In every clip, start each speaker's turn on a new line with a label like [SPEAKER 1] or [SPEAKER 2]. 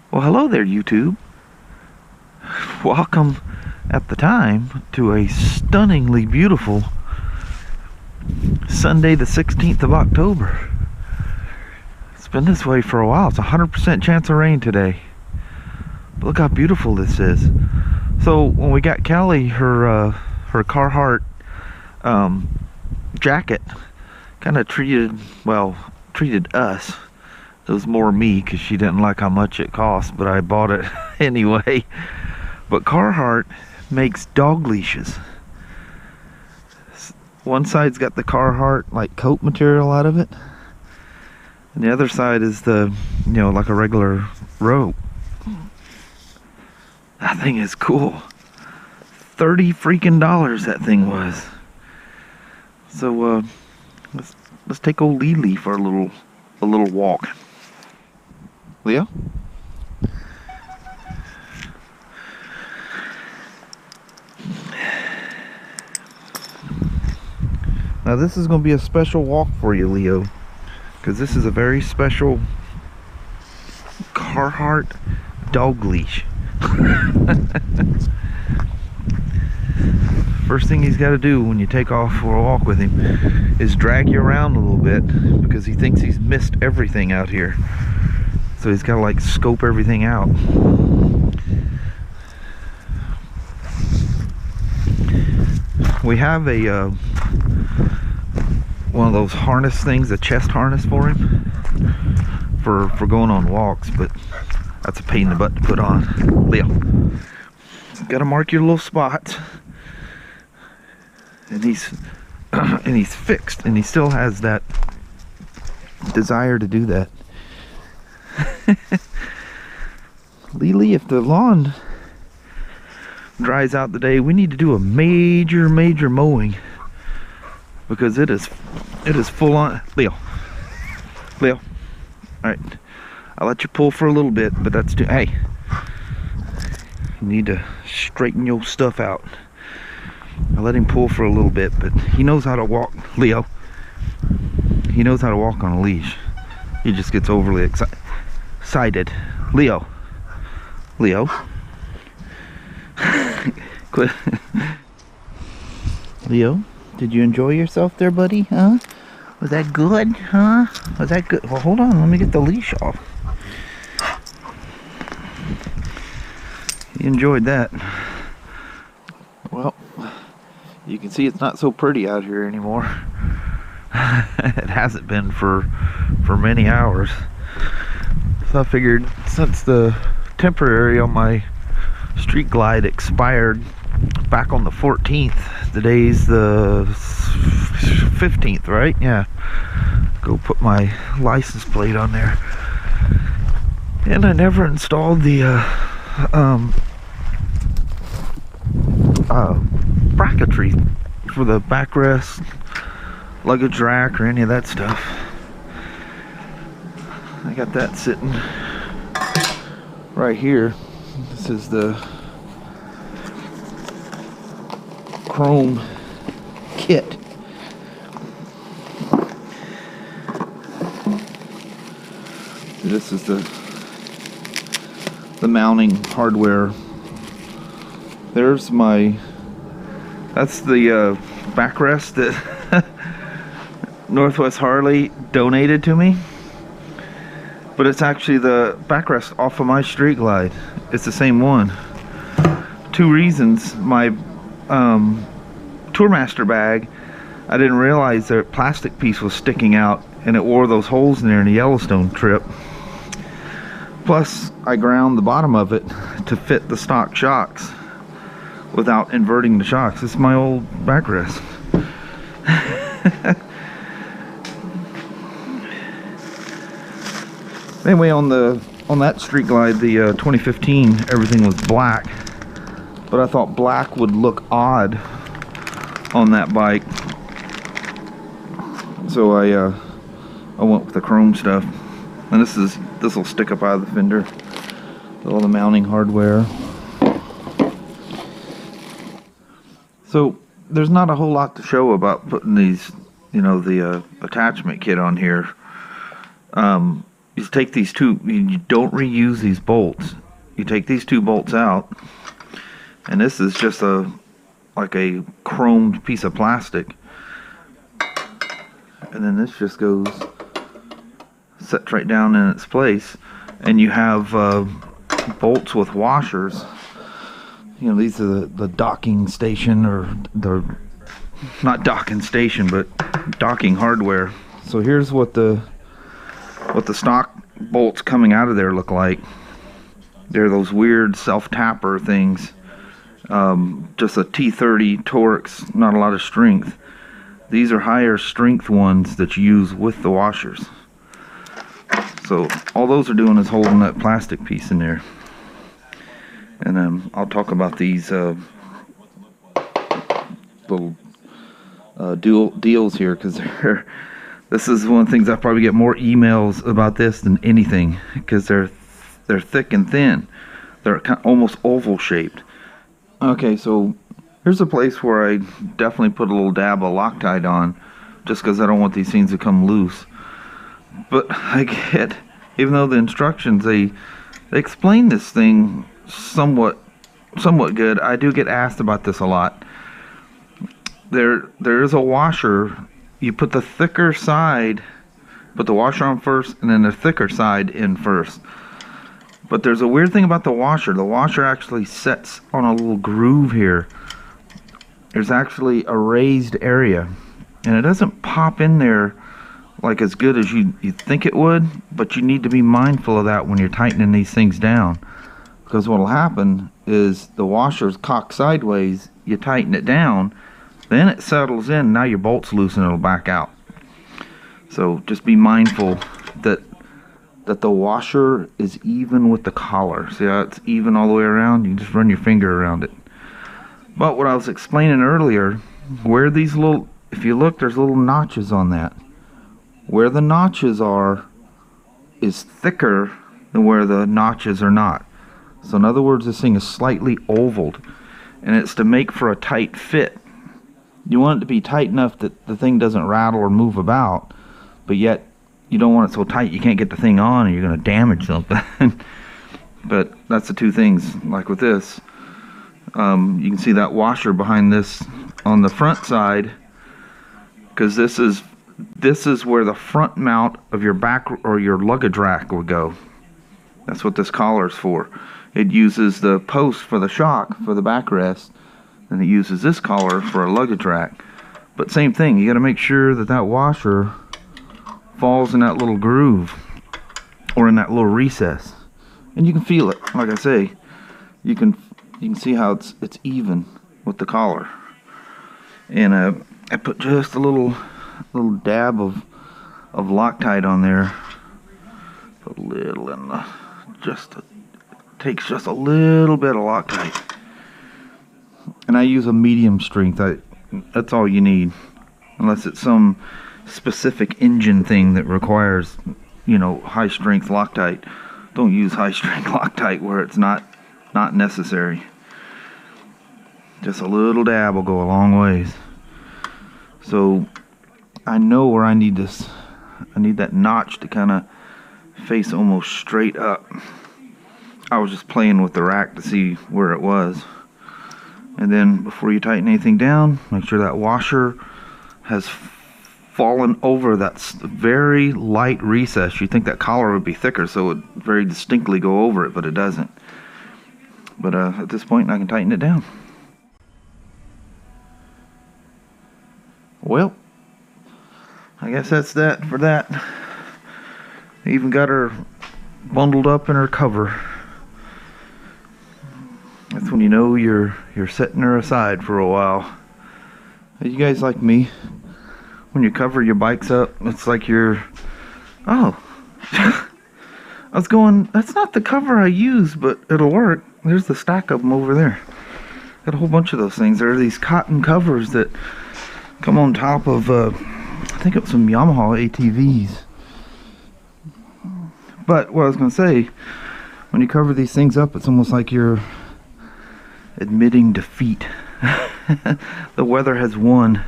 [SPEAKER 1] Well, hello there, YouTube. Welcome, at the time, to a stunningly beautiful Sunday the 16th of October. It's been this way for a while. It's a 100% chance of rain today. But look how beautiful this is. So when we got Kelly her Carhartt jacket, kind of treated us. It was more me because she didn't like how much it cost, but I bought it anyway. But Carhartt makes dog leashes. One side's got the Carhartt like coat material out of it, and the other side is the, like a regular rope. That thing is cool. $30 freaking that thing was. So let's take old Lily for a little walk. Leo? Now this is going to be a special walk for you, Leo, because this is a very special Carhartt dog leash. First thing he's got to do when you take off for a walk with him is drag you around a little bit, because he thinks he's missed everything out here. So he's got to like scope everything out. We have a one of those harness things, a chest harness for him for going on walks, but that's a pain in the butt to put on. Leo, got to mark your little spots. And he's fixed, and he still has that desire to do that. Lily, if the lawn dries out today, we need to do a major mowing, because it is full on. Leo, all right, I'll let you pull for a little bit, but that's too. Hey, you need to straighten your stuff out. I let him pull for a little bit, but he knows how to walk. Leo, he knows how to walk on a leash. He just gets overly excited. Leo, quit. Leo, did you enjoy yourself there, buddy? Huh? Was that good? Huh? Was that good? Well, hold on. Let me get the leash off. He enjoyed that. Well, you can see it's not so pretty out here anymore. It hasn't been for many hours. So I figured, since the temporary on my street glide expired back on the 14th, today's the 15th, right? Yeah. Go put my license plate on there. And I never installed the bracketry for the backrest, luggage rack, or any of that stuff. I got that sitting right here. This is the chrome kit. This is the mounting hardware. There's that's the backrest that Northwest Harley donated to me, but it's actually the backrest off of my street glide. It's the same one. Two reasons: my Tourmaster bag, I didn't realize the plastic piece was sticking out, and it wore those holes in there in the Yellowstone trip. Plus, I ground the bottom of it to fit the stock shocks without inverting the shocks. This is my old backrest. Anyway, on that street glide, the 2015, everything was black, but I thought black would look odd on that bike, so I went with the chrome stuff. And this will stick up out of the fender. All the mounting hardware. So there's not a whole lot to show about putting these, the attachment kit on here. you take these two, you don't reuse these bolts. You take these two bolts out, and this is just like a chromed piece of plastic. And then this just goes, sets right down in its place. And you have bolts with washers. You know, these are the docking station, or the, not docking station, but docking hardware. So here's what the stock bolts coming out of there look like. They're those weird self-tapper things. Just a T30 Torx, not a lot of strength. These are higher strength ones that you use with the washers. So all those are doing is holding that plastic piece in there. And I'll talk about these little deals here, because this is one of the things I probably get more emails about this than anything, because they're thick and thin. They're kind of almost oval shaped. Okay, so here's a place where I definitely put a little dab of Loctite on, just because I don't want these things to come loose. But I get, even though the instructions, they explain this thing somewhat good, I do get asked about this a lot. There is a washer. You put the thicker side, put the washer on first, and then the thicker side in first. But there's a weird thing about the washer. The washer actually sets on a little groove here. There's actually a raised area, and it doesn't pop in there like as good as you think it would, but you need to be mindful of that when you're tightening these things down, because what will happen is the washer's cocked sideways, you tighten it down, then it settles in, now your bolt's loose and it'll back out. So just be mindful that the washer is even with the collar. See how it's even all the way around? You just run your finger around it. But what I was explaining earlier, where these little, if you look, there's little notches on that. Where the notches are is thicker than where the notches are not. So in other words, this thing is slightly ovaled, and it's to make for a tight fit. You want it to be tight enough that the thing doesn't rattle or move about, but yet you don't want it so tight you can't get the thing on and you're going to damage something. But that's the two things. Like with this, you can see that washer behind this on the front side, because this is where the front mount of your back or your luggage rack would go. That's what this collar is for. It uses the post for the shock for the backrest, and it uses this collar for a luggage rack. But same thing, you got to make sure that that washer falls in that little groove or in that little recess, and you can feel it. Like I say, you can see how it's even with the collar. And I put just a little dab of Loctite on there. Put a little in the, takes just a little bit of Loctite, and I use a medium strength. That's all you need, unless it's some specific engine thing that requires, you know, high strength Loctite. Don't use high strength Loctite where it's not necessary. Just a little dab will go a long ways. So I know where I need this. I need that notch to kind of face almost straight up. I was just playing with the rack to see where it was. And then before you tighten anything down, make sure that washer has fallen over that very light recess. You'd think that collar would be thicker so it would very distinctly go over it, but it doesn't. But at this point I can tighten it down. Well, I guess that's that for that. I even got her bundled up in her cover. That's when you know you're setting her aside for a while. Are you guys like me? When you cover your bikes up, it's like you're, oh, I was going, that's not the cover I use, but it'll work. There's the stack of them over there. Got a whole bunch of those things. There are these cotton covers that come on top of, I think it was some Yamaha ATVs. But what I was going to say, when you cover these things up, it's almost like you're admitting defeat. The weather has won.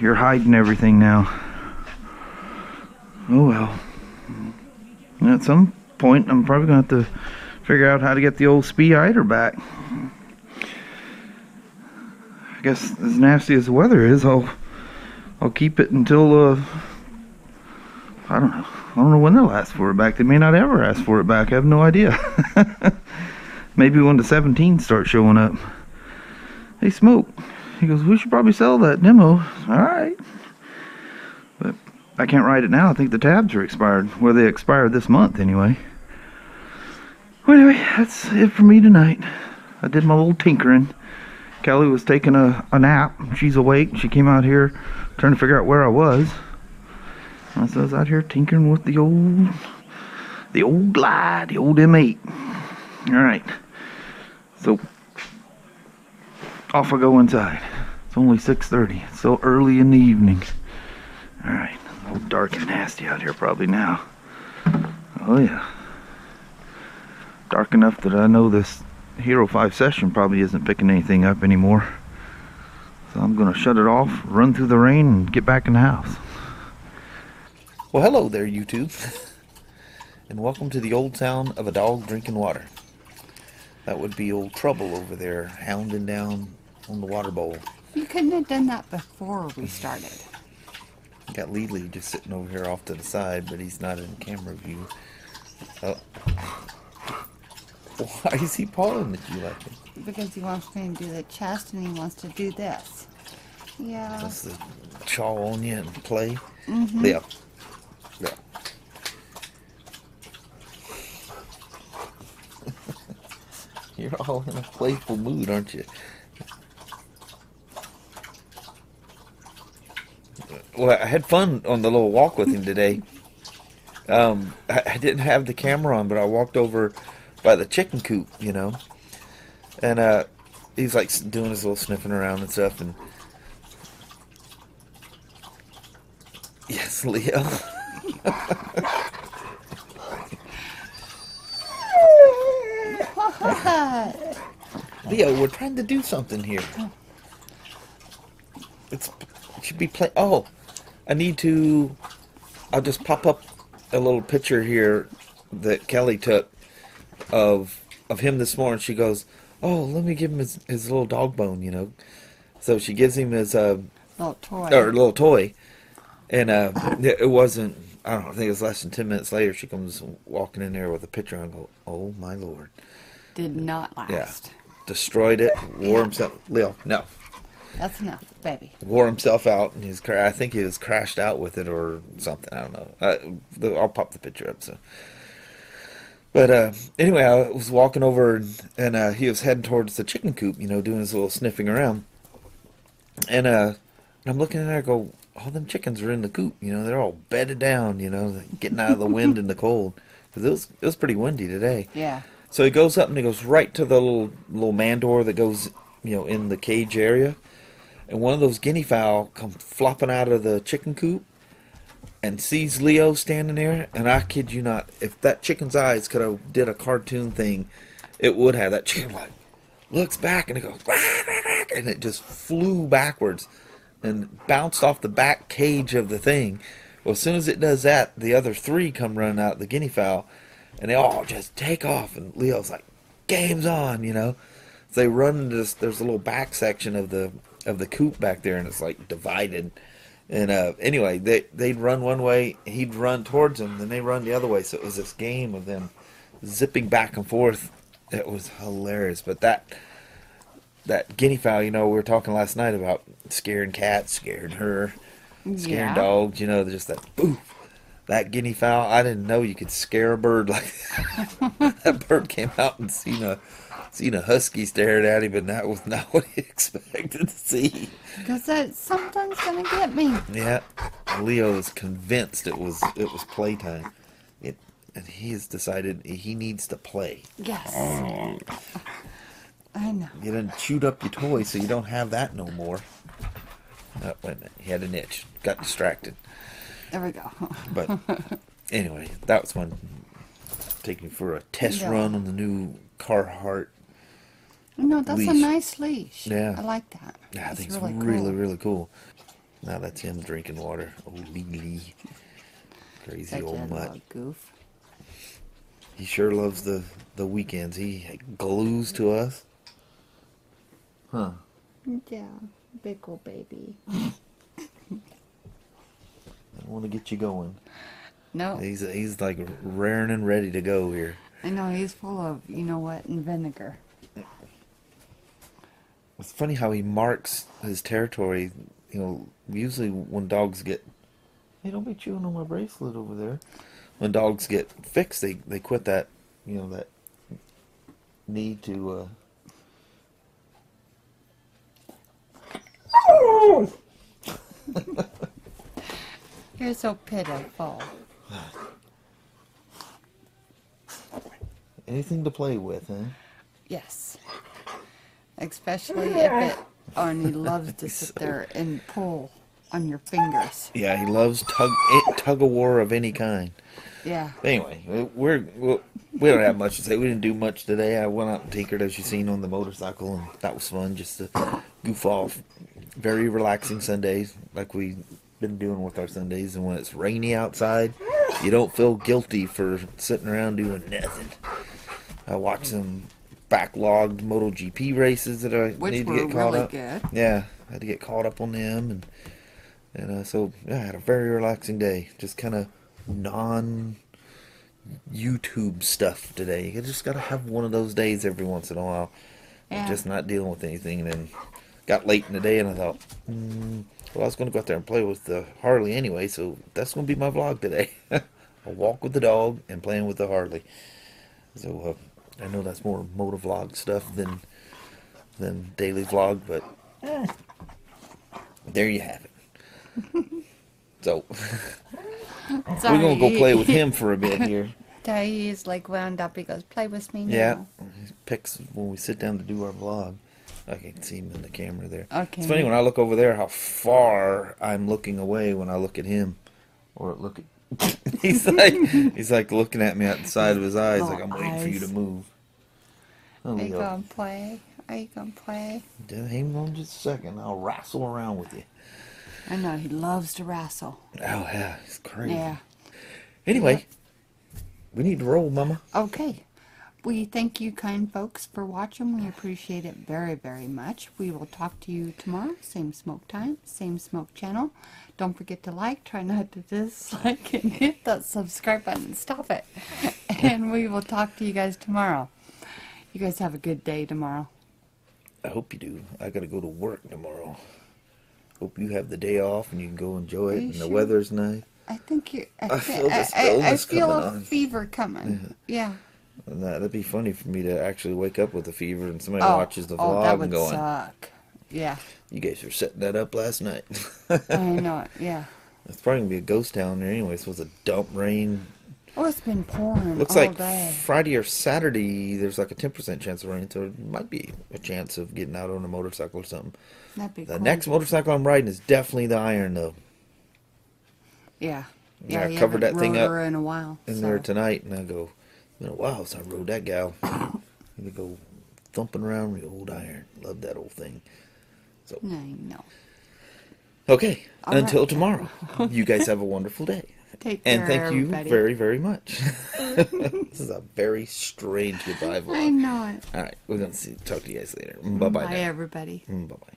[SPEAKER 1] You're hiding everything now. Oh well. And at some point, I'm probably going to have to figure out how to get the old Spyder back. I guess as nasty as the weather is, I'll keep it until, I don't know. I don't know when they'll ask for it back. They may not ever ask for it back. I have no idea. Maybe when the 17 starts showing up. Hey, Smoke. He goes, we should probably sell that demo. Alright. But I can't ride it now. I think the tabs are expired. Well, they expired this month anyway. Well, anyway, that's it for me tonight. I did my little tinkering. Kelly was taking a nap. She's awake. She came out here trying to figure out where I was. And so I was out here tinkering with the old glide, the old M8. Alright. So off I go inside. It's only 6:30. It's so early in the evening. Alright. All dark and nasty out here probably now. Oh yeah. Dark enough that I know this Hero 5 session probably isn't picking anything up anymore. So I'm gonna shut it off, run through the rain, and get back in the house. Well, hello there, YouTube. And welcome to the old sound of a dog drinking water. That would be old Trouble over there, hounding down on the water bowl.
[SPEAKER 2] You couldn't have done that before we started.
[SPEAKER 1] Got Lily just sitting over here off to the side, but he's not in camera view. Oh. Why is he pawing at you like this?
[SPEAKER 2] Because he wants me to do the chest and he wants to do this. Yeah.
[SPEAKER 1] Just to chaw on you and play?
[SPEAKER 2] Mm-hmm.
[SPEAKER 1] Yeah. Yeah. You're all in a playful mood, aren't you? Well, I had fun on the little walk with him today. I didn't have the camera on, but I walked over by the chicken coop, you know. And he's like doing his little sniffing around and stuff. And yes, Leo. Leo, we're trying to do something here. It should be play. Oh, I'll just pop up a little picture here that Kelly took of him this morning. She goes, oh, let me give him his little dog bone, you know. So she gives him his little toy. And it wasn't, I don't know, I think it was less than 10 minutes later, she comes walking in there with a picture and I go, oh my Lord.
[SPEAKER 2] Did not last.
[SPEAKER 1] Yeah. Destroyed it, wore himself, Leo, no.
[SPEAKER 2] That's enough, baby.
[SPEAKER 1] Wore himself out, and I think he was crashed out with it or something, I don't know. I'll pop the picture up, so. But anyway, I was walking over, and he was heading towards the chicken coop, you know, doing his little sniffing around. And I'm looking in there, I go, all them chickens are in the coop, you know, they're all bedded down, you know, getting out of the wind and the cold. Because it was pretty windy today.
[SPEAKER 2] Yeah.
[SPEAKER 1] So he goes up and he goes right to the little man door that goes, you know, in the cage area. And one of those guinea fowl comes flopping out of the chicken coop and sees Leo standing there. And I kid you not, if that chicken's eyes could have did a cartoon thing, it would have. That chicken like looks back and it goes, and it just flew backwards and bounced off the back cage of the thing. Well, as soon as it does that, the other three come running out, the guinea fowl, and they all just take off. And Leo's like, game's on, you know. So they run into this, there's a little back section of the coop back there, and it's like divided. And anyway, they'd run one way, he'd run towards them, then they run the other way. So it was this game of them zipping back and forth. It was hilarious. But that guinea fowl, you know, we were talking last night about scaring cats, scaring her, scaring dogs, you know, just that boof. That guinea fowl, I didn't know you could scare a bird like that. That bird came out and seen a husky staring at him, and that was not what he expected to see.
[SPEAKER 2] Because that's something's gonna get me.
[SPEAKER 1] Yeah, Leo is convinced it was playtime, and he has decided he needs to play.
[SPEAKER 2] Yes. I know.
[SPEAKER 1] You done chewed up your toy, so you don't have that no more. Oh, wait a minute, he had an itch, got distracted.
[SPEAKER 2] There we go.
[SPEAKER 1] But anyway, that was fun. Taking for a test run on the new Carhartt.
[SPEAKER 2] No, that's leash. A nice leash.
[SPEAKER 1] Yeah.
[SPEAKER 2] I like that.
[SPEAKER 1] Yeah, I think it's really cool. Now that's him drinking water. Oh, Lily. Crazy
[SPEAKER 2] Such
[SPEAKER 1] old
[SPEAKER 2] a
[SPEAKER 1] mutt.
[SPEAKER 2] little goof.
[SPEAKER 1] He sure loves the weekends. He glues to us. Huh.
[SPEAKER 2] Yeah, big old baby.
[SPEAKER 1] I want to get you going.
[SPEAKER 2] No.
[SPEAKER 1] He's like raring and ready to go here.
[SPEAKER 2] I know, he's full of, you know what, and vinegar.
[SPEAKER 1] It's funny how he marks his territory. You know, usually when dogs get... Hey, don't be chewing on my bracelet over there. When dogs get fixed, they quit that, you know, that need to...
[SPEAKER 2] You're so pitiful.
[SPEAKER 1] Anything to play with, huh?
[SPEAKER 2] Yes. Especially if it... Oh, and he loves to sit there and pull on your fingers.
[SPEAKER 1] Yeah, he loves tug of war of any kind.
[SPEAKER 2] Yeah.
[SPEAKER 1] Anyway, we don't have much to say. We didn't do much today. I went out and tinkered, as you seen, on the motorcycle, and that was fun, just to goof off. Very relaxing Sundays, like we've been doing with our Sundays. And when it's rainy outside, you don't feel guilty for sitting around doing nothing. I watched some backlogged MotoGP races that I need to get caught up.
[SPEAKER 2] Good.
[SPEAKER 1] Yeah, I had to get caught up on them, and so yeah, I had a very relaxing day. Just kind of non-YouTube stuff today. You just gotta have one of those days every once in a while.
[SPEAKER 2] Yeah.
[SPEAKER 1] Just not dealing with anything. And then got late in the day, and I thought, well, I was going to go out there and play with the Harley anyway, so that's going to be my vlog today. A walk with the dog and playing with the Harley. So I know that's more motovlog stuff than daily vlog, but there you have it. So we're going to go play with him for a bit here.
[SPEAKER 2] He's like wound up. He goes, play with me now.
[SPEAKER 1] Yeah, he picks when we sit down to do our vlog. I can see him in the camera there.
[SPEAKER 2] Okay.
[SPEAKER 1] It's funny when I look over there how far I'm looking away when I look at him, or look at. he's like looking at me out the side of his eyes, like I'm waiting for you to move. Oh,
[SPEAKER 2] Are you gonna play? Are you gonna play?
[SPEAKER 1] Hang on just a second. I'll wrestle around with you.
[SPEAKER 2] I know he loves to wrestle.
[SPEAKER 1] Oh yeah, he's crazy.
[SPEAKER 2] Yeah.
[SPEAKER 1] Anyway, we need to roll, Mama.
[SPEAKER 2] Okay. We thank you, kind folks, for watching. We appreciate it very, very much. We will talk to you tomorrow. Same smoke time, same smoke channel. Don't forget to like. Try not to dislike and hit that subscribe button. Stop it. And we will talk to you guys tomorrow. You guys have a good day tomorrow.
[SPEAKER 1] I hope you do. I got to go to work tomorrow. Hope you have the day off and you can go enjoy it. And
[SPEAKER 2] sure?
[SPEAKER 1] the weather's nice.
[SPEAKER 2] I think you're...
[SPEAKER 1] I feel this
[SPEAKER 2] I
[SPEAKER 1] illness
[SPEAKER 2] feel
[SPEAKER 1] coming
[SPEAKER 2] a
[SPEAKER 1] on.
[SPEAKER 2] fever coming. Yeah.
[SPEAKER 1] And that'd be funny for me to actually wake up with a fever and somebody watches the vlog
[SPEAKER 2] that
[SPEAKER 1] and
[SPEAKER 2] would
[SPEAKER 1] going,
[SPEAKER 2] suck. Yeah.
[SPEAKER 1] you guys were setting that up last night.
[SPEAKER 2] I know it. Yeah.
[SPEAKER 1] It's probably going to be a ghost town there anyway. It's supposed to dump rain.
[SPEAKER 2] Oh, it's been pouring
[SPEAKER 1] Looks
[SPEAKER 2] all
[SPEAKER 1] like
[SPEAKER 2] day.
[SPEAKER 1] Friday or Saturday there's like a 10% chance of rain, so there might be a chance of getting out on a motorcycle or something.
[SPEAKER 2] That'd be
[SPEAKER 1] The
[SPEAKER 2] cool.
[SPEAKER 1] next motorcycle I'm riding is definitely the Iron, though.
[SPEAKER 2] Yeah.
[SPEAKER 1] Yeah, I
[SPEAKER 2] you
[SPEAKER 1] covered
[SPEAKER 2] haven't
[SPEAKER 1] that thing
[SPEAKER 2] rode
[SPEAKER 1] up
[SPEAKER 2] her in a while.
[SPEAKER 1] in there tonight, and I go, it's been a while since I rode that gal. And we go thumping around the old Iron. Love that old thing. So
[SPEAKER 2] I know.
[SPEAKER 1] okay,
[SPEAKER 2] All
[SPEAKER 1] until
[SPEAKER 2] right.
[SPEAKER 1] tomorrow. You guys have a wonderful day.
[SPEAKER 2] Take care,
[SPEAKER 1] And thank you
[SPEAKER 2] everybody.
[SPEAKER 1] very, very much. This is a very strange goodbye vlog.
[SPEAKER 2] I know it.
[SPEAKER 1] All right, we're going to talk to you guys later. Bye-bye
[SPEAKER 2] Bye,
[SPEAKER 1] now.
[SPEAKER 2] everybody.
[SPEAKER 1] Bye-bye.